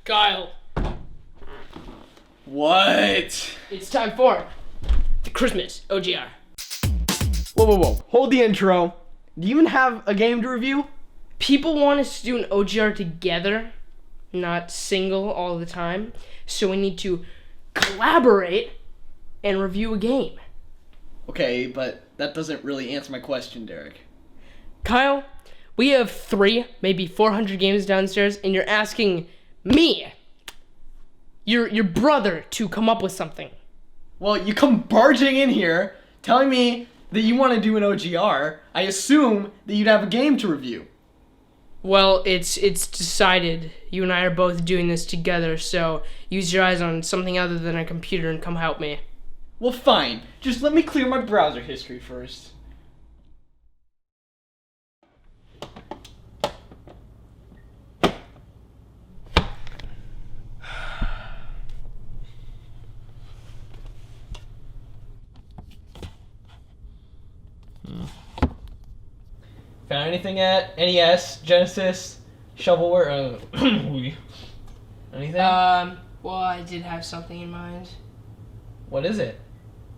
Kyle, What? it's time for the Christmas OGR. Whoa. Hold the intro. Do you even have a game to review? People want us to do an OGR together, not single all the time. So we need to collaborate and review a game. Okay, but that doesn't really answer my question, Derek. Kyle, we have 3, maybe 400 games downstairs, and you're asking me, your brother, to come up with something. Well, you come barging in here telling me that you want to do an OGR. I assume that you'd have a game to review. Well, it's decided. You and I are both doing this together, so use your eyes on something other than a computer and come help me. Well, fine. Just let me clear my browser history first. Found anything at NES, Genesis, shovelware? Anything? Well, I did have something in mind. What is it?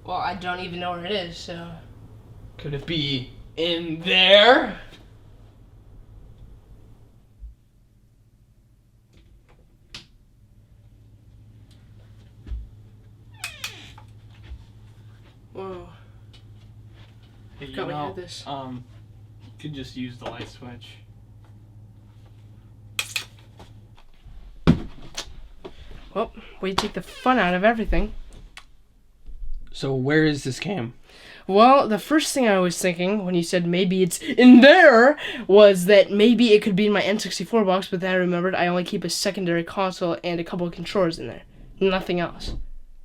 Well, I don't even know where it is, so... Could it be in there? Whoa. Hey, Forgot we had this. you could just use the light switch. Well, way to take the fun out of everything. So where is this game? Well, the first thing I was thinking when you said maybe it's in there was that maybe it could be in my N64 box, but then I remembered I only keep a secondary console and a couple of controllers in there. Nothing else.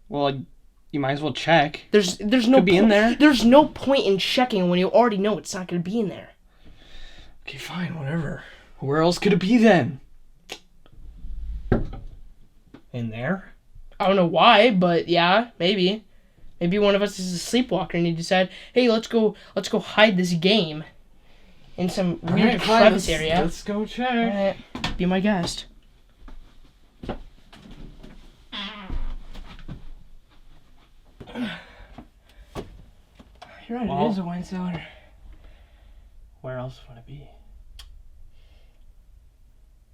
Well, you might as well check. There's no Could be in there. There's no point in checking when you already know it's not going to be in there. Okay, fine, whatever. Where else could it be then? In there? I don't know why, but yeah, maybe. Maybe one of us is a sleepwalker and you decide, hey, let's go hide this game in some weird crevice area. Let's go check. Alright, be my guest. You're right, Well, it is a wine cellar. Where else would it be?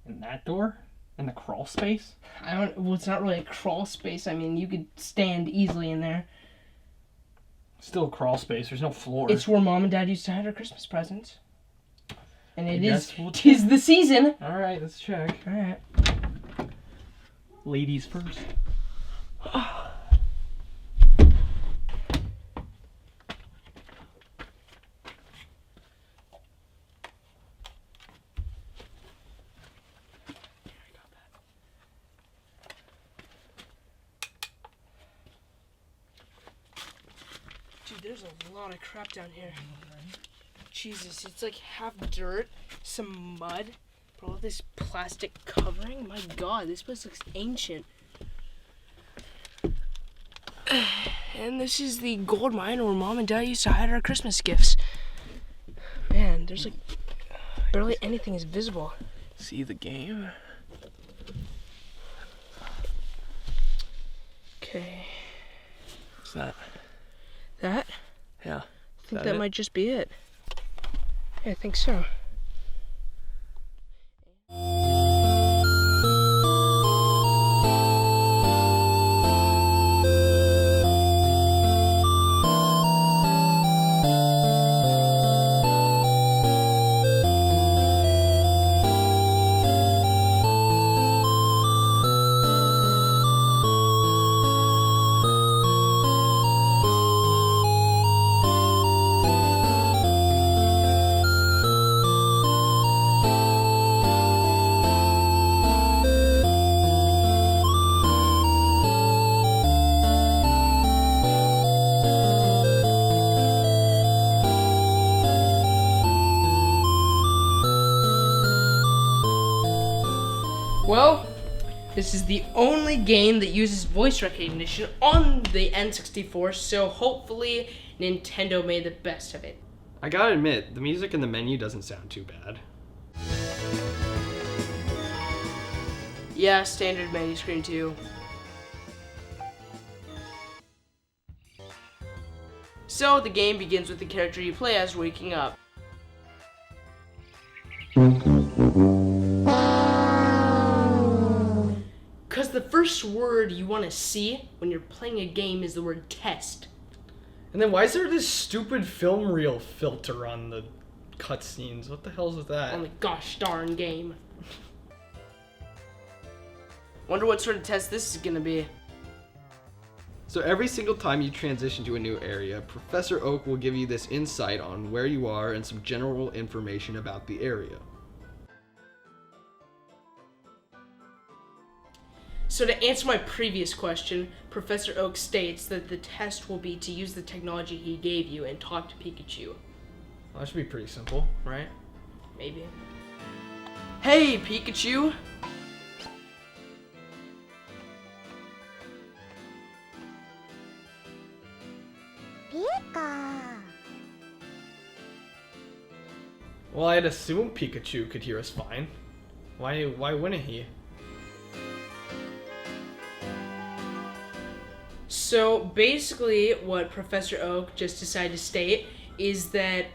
In that door? In the crawl space? Well, it's not really a crawl space. I mean, you could stand easily in there. Still a crawl space. There's no floor. It's where Mom and Dad used to hide our Christmas presents. And it is, we'll tis the season. Alright, let's check. Alright. Ladies first. Dude, there's a lot of crap down here. Jesus, it's like half dirt, some mud, but all this plastic covering. My God, this place looks ancient. And this is the gold mine where Mom and Dad used to hide our Christmas gifts. Man, there's like barely anything is visible. See the game? Okay. What's that? That? Yeah. I think that might just be it. Yeah, I think so. Well, this is the only game that uses voice recognition on the N64, so hopefully Nintendo made the best of it. I gotta admit, the music in the menu doesn't sound too bad. Yeah, standard menu screen too. So the game begins with the character you play as waking up. Because the first word you want to see when you're playing a game is the word test. And then why is there this stupid film reel filter on the cutscenes? What the hell is that? On the gosh darn game. Wonder what sort of test this is gonna be. So every single time you transition to a new area, Professor Oak will give you this insight on where you are and some general information about the area. So to answer my previous question, Professor Oak states that the test will be to use the technology he gave you and talk to Pikachu. Well, that should be pretty simple, right? Maybe. Hey, Pikachu! Well, I'd assume Pikachu could hear us fine. Why wouldn't he? So basically what Professor Oak just decided to state is that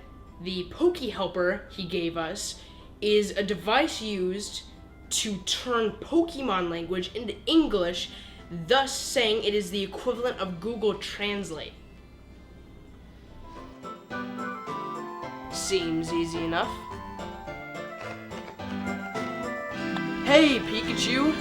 the Poke Helper he gave us is a device used to turn Pokemon language into English, thus saying it is the equivalent of Google Translate. Seems easy enough. Hey, Pikachu!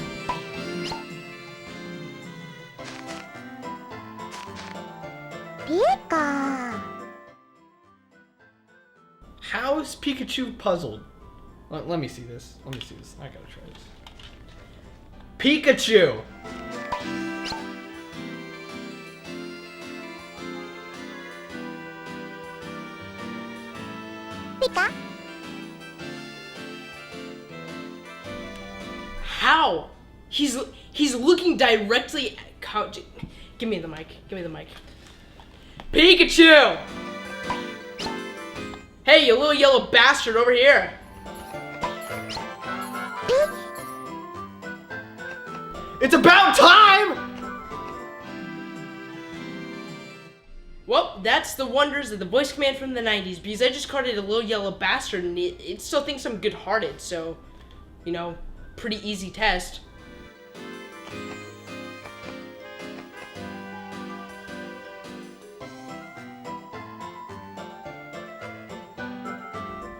How is Pikachu puzzled? Let me see this. I gotta try this. Pikachu! How? He's looking directly at... Give me the mic. Pikachu! Hey, you little yellow bastard, over here! It's about time! Well, that's the wonders of the voice command from the 90s, because I just called it a little yellow bastard, and it still thinks I'm good-hearted, so, you know, pretty easy test.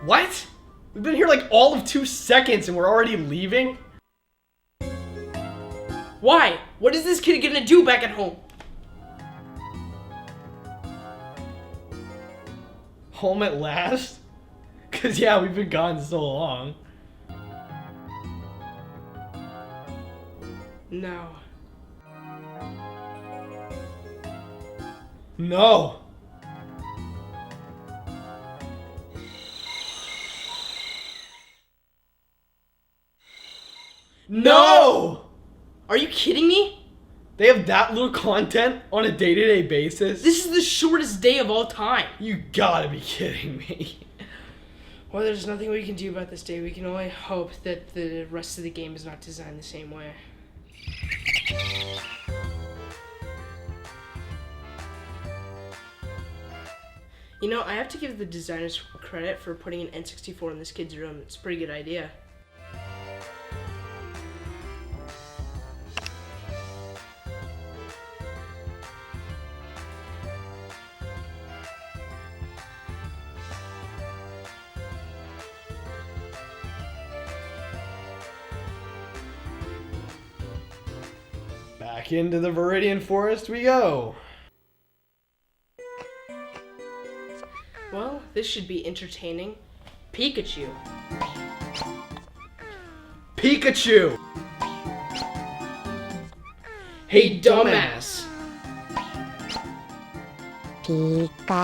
What? We've been here like all of 2 seconds and we're already leaving? Why? What is this kid gonna do back at home? Home at last? Cause yeah, we've been gone so long. No. No. No! Are you kidding me? They have that little content on a day-to-day basis? This is the shortest day of all time. You gotta be kidding me. Well, there's nothing we can do about this day. We can only hope that the rest of the game is not designed the same way. You know, I have to give the designers credit for putting an N64 in this kid's room. It's a pretty good idea. Back into the Viridian Forest we go. Well, this should be entertaining. Pikachu. Pikachu! Hey, dumbass! Pikachu.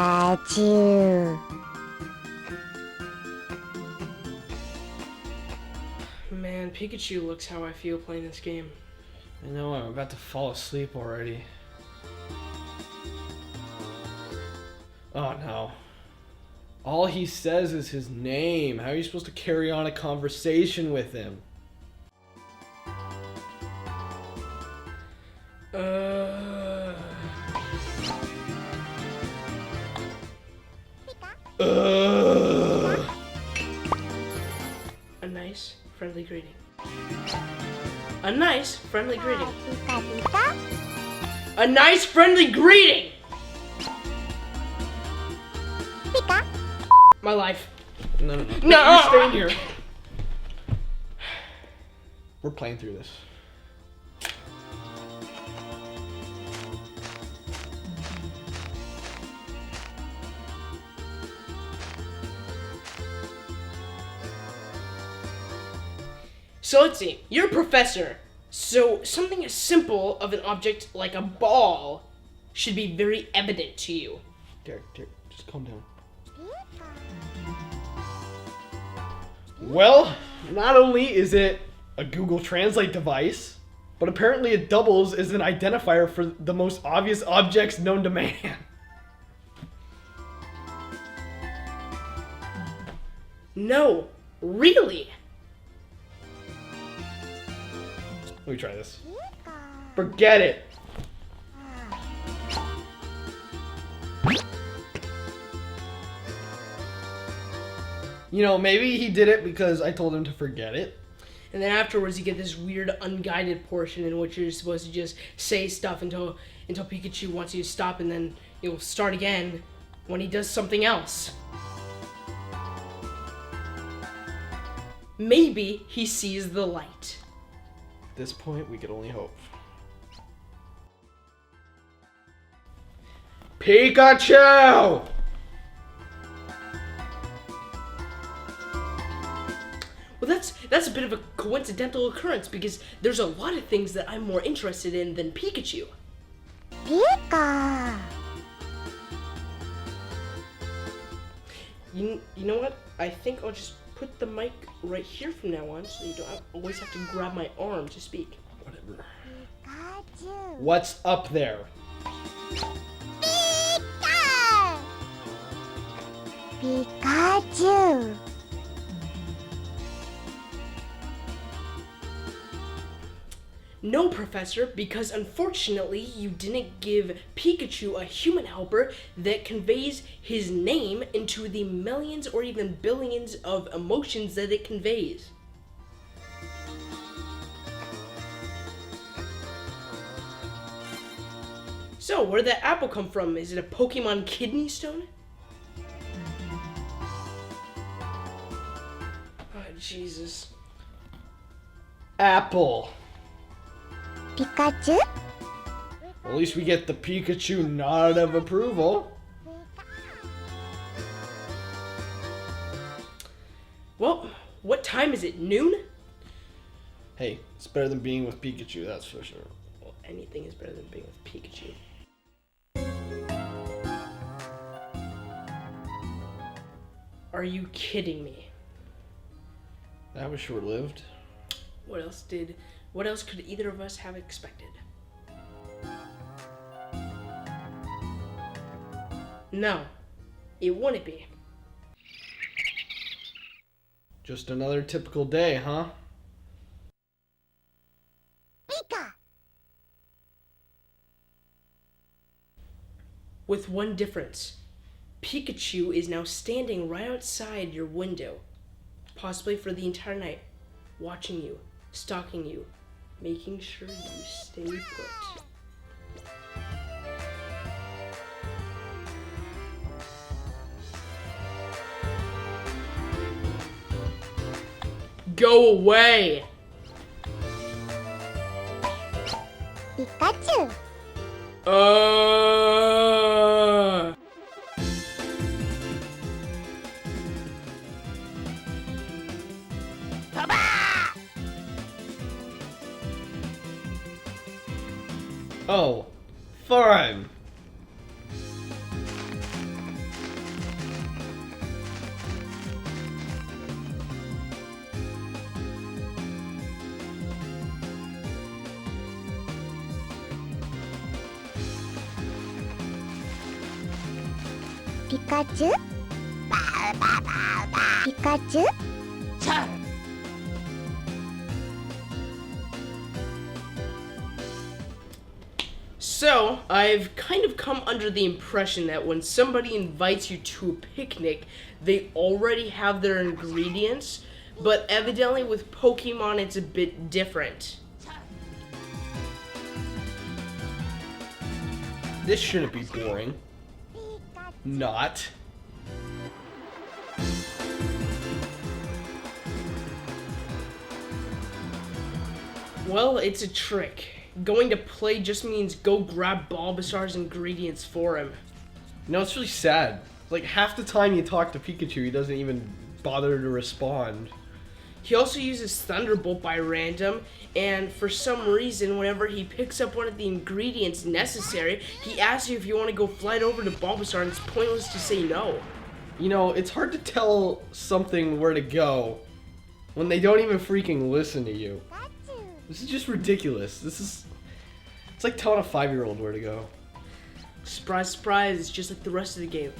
Man, Pikachu looks how I feel playing this game. I know, I'm about to fall asleep already. Oh no. All he says is his name. How are you supposed to carry on a conversation with him? Uh. A nice, friendly greeting. A nice, friendly greeting. A nice, friendly greeting! My life. No. No! You're staying here. We're playing through this. So let's see. You're a professor. So something as simple of an object like a ball should be very evident to you. Derek, just calm down. Well, not only is it a Google Translate device, but apparently it doubles as an identifier for the most obvious objects known to man. No, really? Let me try this. Forget it. You know, maybe he did it because I told him to forget it. And then afterwards you get this weird unguided portion in which you're supposed to just say stuff until Pikachu wants you to stop, and then you'll start again when he does something else. Maybe he sees the light. At this point, we could only hope. Pikachu! Well, that's a bit of a coincidental occurrence, because there's a lot of things that I'm more interested in than Pikachu. Pika! You know what? I think I'll just put the mic right here from now on, so you don't always have to grab my arm to speak. Whatever. Pikachu! What's up there? Pika! Pikachu! No, Professor, because unfortunately you didn't give Pikachu a human helper that conveys his name into the millions or even billions of emotions that it conveys. So, where did that apple come from? Is it a Pokemon kidney stone? Oh, Jesus. Apple. Pikachu? Well, at least we get the Pikachu nod of approval. Well, what time is it? Noon? Hey, it's better than being with Pikachu, that's for sure. Well, anything is better than being with Pikachu. Are you kidding me? That was short-lived. What else could either of us have expected? No, it wouldn't be. Just another typical day, huh? Pika! With one difference. Pikachu is now standing right outside your window, possibly for the entire night, watching you, stalking you, making sure you stay put. Go away! Pikachu! Oh, fine. Pikachu? Pikachu? So, I've kind of come under the impression that when somebody invites you to a picnic, they already have their ingredients, but evidently with Pokemon it's a bit different. This shouldn't be boring. Not. Well, it's a trick. Going to play just means go grab Bulbasaur's ingredients for him. You know, it's really sad. Like, half the time you talk to Pikachu, he doesn't even bother to respond. He also uses Thunderbolt by random, and for some reason, whenever he picks up one of the ingredients necessary, he asks you if you want to go fly over to Bulbasaur, and it's pointless to say no. You know, it's hard to tell something where to go when they don't even freaking listen to you. This is just ridiculous. It's like telling a 5-year-old where to go. Surprise, surprise, it's just like the rest of the game.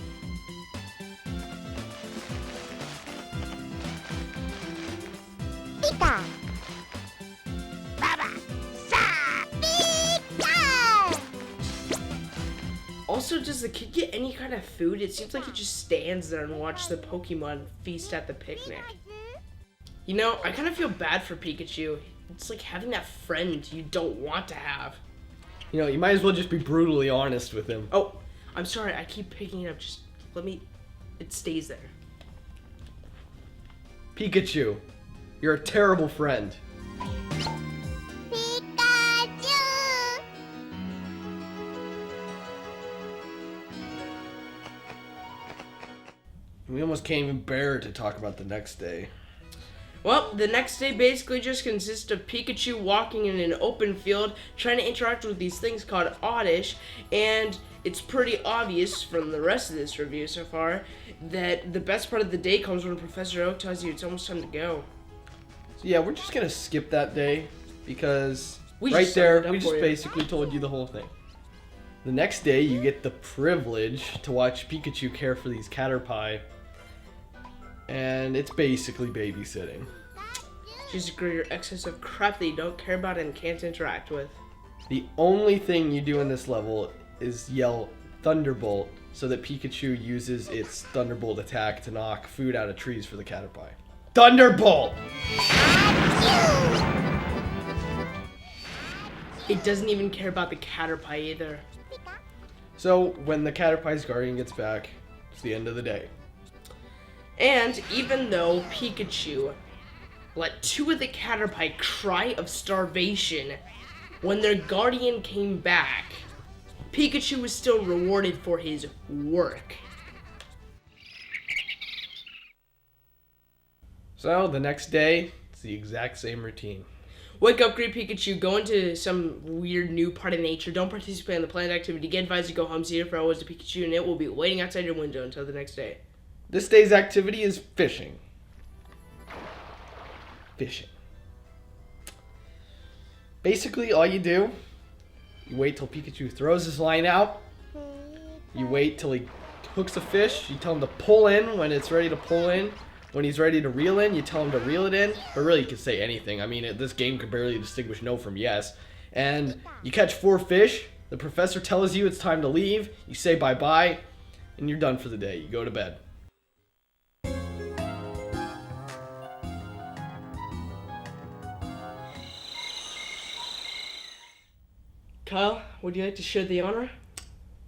Pika. Baba. Sa. Pika. Also, does the kid get any kind of food? It seems like he just stands there and watches the Pokemon feast at the picnic. You know, I kind of feel bad for Pikachu. It's like having that friend you don't want to have. You know, you might as well just be brutally honest with him. Oh, I'm sorry, I keep picking it up. Just let me... It stays there. Pikachu, you're a terrible friend. Pikachu. We almost can't even bear to talk about the next day. Well, the next day basically just consists of Pikachu walking in an open field, trying to interact with these things called Oddish, and it's pretty obvious from the rest of this review so far that the best part of the day comes when Professor Oak tells you it's almost time to go. So yeah, we're just gonna skip that day because We right just summed it there, up we for just you. basically told you the whole thing. The next day, you get the privilege to watch Pikachu care for these Caterpie, and it's basically babysitting. Just ignore your excess of crap that you don't care about and can't interact with. The only thing you do in this level is yell Thunderbolt so that Pikachu uses its Thunderbolt attack to knock food out of trees for the Caterpie. Thunderbolt! It doesn't even care about the Caterpie either. So when the Caterpie's guardian gets back, it's the end of the day. And even though Pikachu let 2 of the Caterpie cry of starvation when their guardian came back, Pikachu was still rewarded for his work. So the next day, it's the exact same routine. Wake up, greet Pikachu, go into some weird new part of nature, don't participate in the planned activity, get advised to go home, see your friend was a Pikachu, and it will be waiting outside your window until the next day. This day's activity is fishing. Fishing. Basically, all you do, you wait till Pikachu throws his line out, you wait till he hooks a fish, you tell him to pull in when it's ready to pull in. When he's ready to reel in, you tell him to reel it in. But really, you can say anything. I mean, this game can barely distinguish no from yes. And you catch 4 fish. The professor tells you it's time to leave. You say bye-bye, and you're done for the day. You go to bed. Kyle, would you like to share the honor?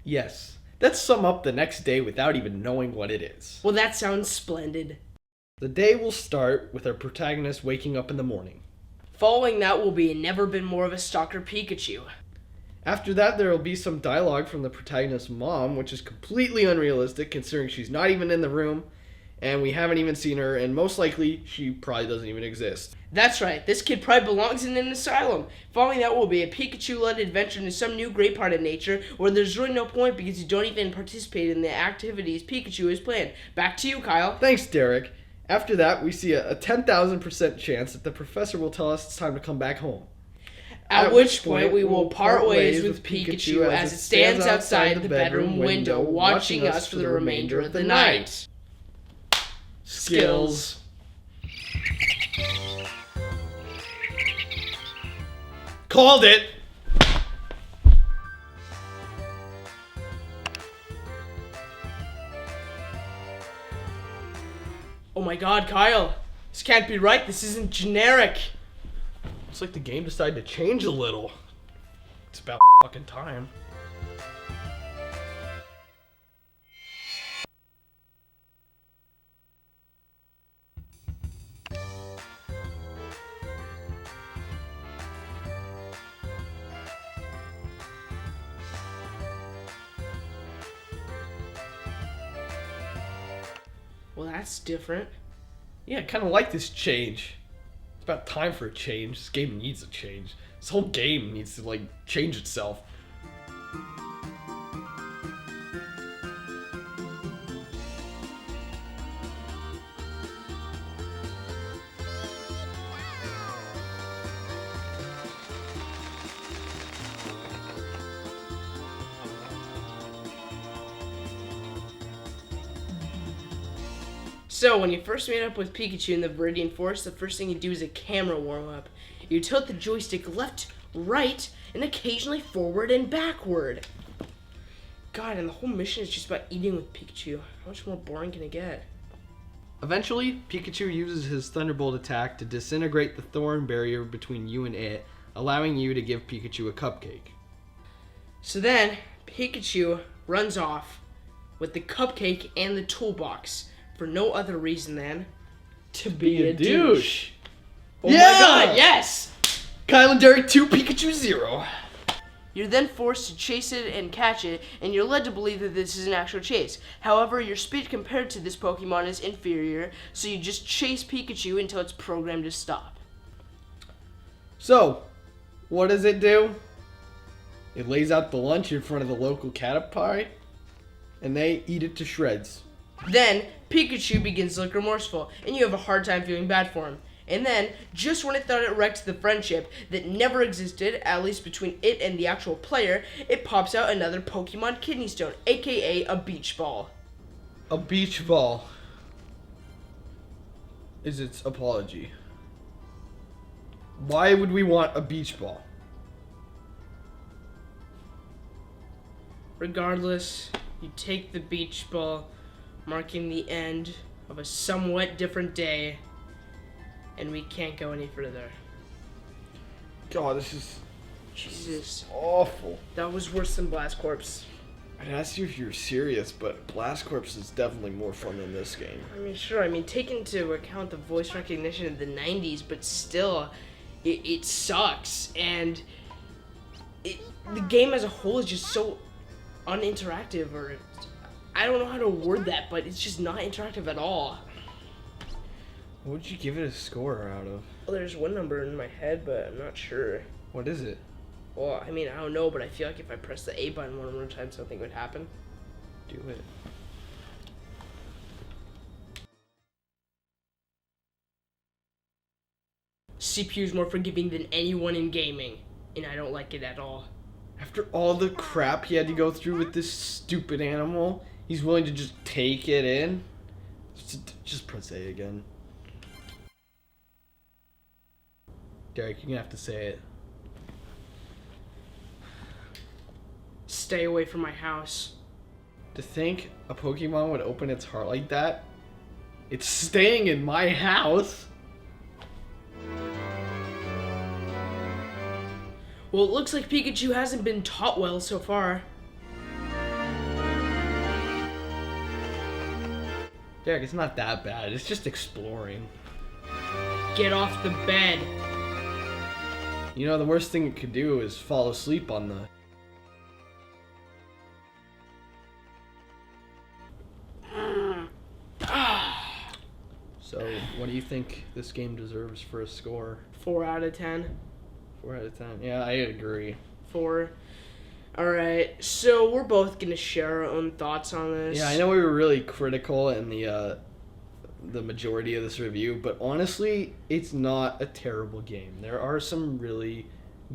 Yes. Let's sum up the next day without even knowing what it is. Well, that sounds splendid. The day will start with our protagonist waking up in the morning. Following that will be Never Been More of a Stalker Pikachu. After that, there will be some dialogue from the protagonist's mom, which is completely unrealistic considering she's not even in the room, and we haven't even seen her, and most likely, she probably doesn't even exist. That's right, this kid probably belongs in an asylum. Following that will be a Pikachu-led adventure into some new great part of nature where there's really no point because you don't even participate in the activities Pikachu has planned. Back to you, Kyle. Thanks, Derek. After that, we see a 10,000% chance that the professor will tell us it's time to come back home. At which point we will part ways with Pikachu as it stands outside the bedroom window watching us for the remainder of the night. Skills. Called it! my god, Kyle. This can't be right. This isn't generic. It's like the game decided to change a little. It's about fucking time. Well, that's different. Yeah, I kind of like this change. It's about time for a change. This game needs a change. This whole game needs to, like, change itself. So, when you first meet up with Pikachu in the Viridian Forest, the first thing you do is a camera warm-up. You tilt the joystick left, right, and occasionally forward and backward. God, and the whole mission is just about eating with Pikachu. How much more boring can it get? Eventually, Pikachu uses his Thunderbolt attack to disintegrate the thorn barrier between you and it, allowing you to give Pikachu a cupcake. So then, Pikachu runs off with the cupcake and the toolbox for no other reason than to be a douche. Oh Yeah! my god, yes! Kyle and Derek 2, Pikachu 0. You're then forced to chase it and catch it, and you're led to believe that this is an actual chase. However, your speed compared to this Pokemon is inferior, so you just chase Pikachu until it's programmed to stop. So, what does it do? It lays out the lunch in front of the local Caterpie, and they eat it to shreds. Then, Pikachu begins to look remorseful, and you have a hard time feeling bad for him. And then, just when it thought it wrecked the friendship that never existed, at least between it and the actual player, it pops out another Pokemon Kidney Stone, aka a beach ball. A beach ball is its apology. Why would we want a beach ball? Regardless, you take the beach ball, marking the end of a somewhat different day, and we can't go any further. God, this is Jesus, awful. that was worse than Blast Corps. I'd ask you if you're serious, but Blast Corps is definitely more fun than this game. I mean, sure, take into account the voice recognition of the 90s, but still, it sucks, and the game as a whole is just so uninteractive, or I don't know how to word that, but it's just not interactive at all. What would you give it a score out of? Well, there's one number in my head, but I'm not sure. What is it? Well, I mean, I don't know, but I feel like if I press the A button one more time, something would happen. Do it. CPU is more forgiving than anyone in gaming, and I don't like it at all. After all the crap he had to go through with this stupid animal, he's willing to just take it in? Just press A again. Derek, you're gonna have to say it. Stay away from my house. To think a Pokemon would open its heart like that? It's staying in my house? Well, it looks like Pikachu hasn't been taught well so far. Derek, it's not that bad. It's just exploring. Get off the bed. You know, the worst thing it could do is fall asleep on the... So, what do you think this game deserves for a score? 4 out of 10. 4 out of 10. Yeah, I agree. 4. Alright, so we're both going to share our own thoughts on this. Yeah, I know we were really critical in the majority of this review, but honestly, it's not a terrible game. There are some really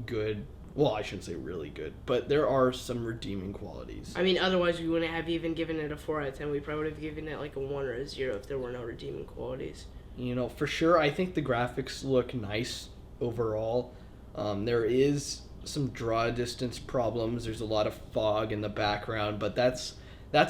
good, well, I shouldn't say really good, but there are some redeeming qualities. I mean, otherwise we wouldn't have even given it a 4 out of 10. We probably would have given it like a 1 or a 0 if there were no redeeming qualities. You know, for sure, I think the graphics look nice overall. There is some draw distance problems. There's a lot of fog in the background, but that's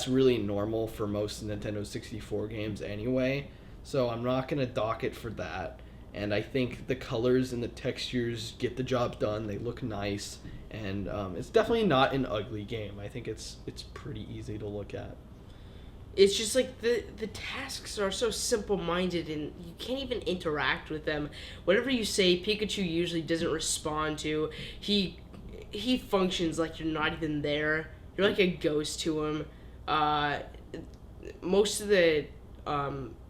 really normal for most Nintendo 64 games anyway. so I'm not gonna dock it for that. And I think the colors and the textures get the job done. They look nice, and it's definitely not an ugly game. I think it's pretty easy to look at. It's just like the tasks are so simple-minded and you can't even interact with them. Whatever you say, Pikachu usually doesn't respond to. He functions like you're not even there. You're like a ghost to him. Most of the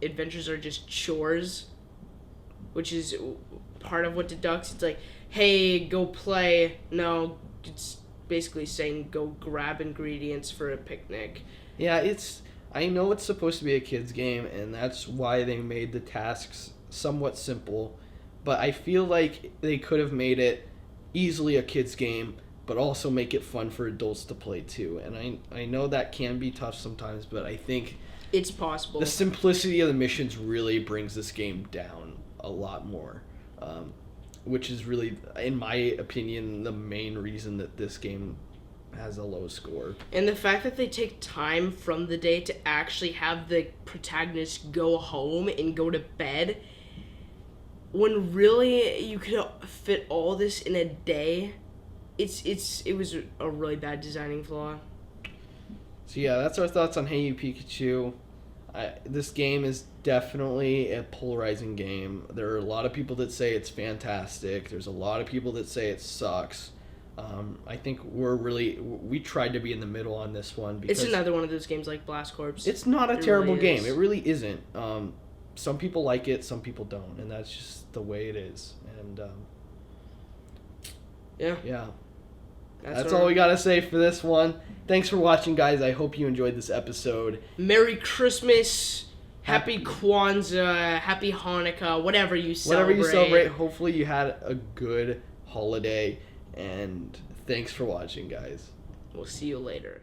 adventures are just chores, which is part of what deducts. It's like, hey, go play. No, it's basically saying go grab ingredients for a picnic. Yeah, I know it's supposed to be a kid's game, and that's why they made the tasks somewhat simple, but I feel like they could have made it easily a kid's game, but also make it fun for adults to play too. And I know that can be tough sometimes, but I think It's possible. the simplicity of the missions really brings this game down a lot more, which is really, in my opinion, the main reason that this game has a low score. And the fact that they take time from the day to actually have the protagonist go home and go to bed, when really you could fit all this in a day, it was a really bad designing flaw. So yeah, that's our thoughts on Hey You Pikachu. This game is definitely a polarizing game. There are a lot of people that say it's fantastic. There's a lot of people that say it sucks. I think we tried to be in the middle on this one because It's another one of those games like Blast Corps. it's not a It terrible really game. is. It really isn't. Some people like it, some people don't, and that's just the way it is. And Yeah. yeah, that's all we got to say for this one. Thanks for watching, guys. I hope you enjoyed this episode. Merry Christmas, Happy Kwanzaa, Happy Hanukkah, whatever you celebrate. Hopefully you had a good holiday, and thanks for watching, guys. We'll see you later.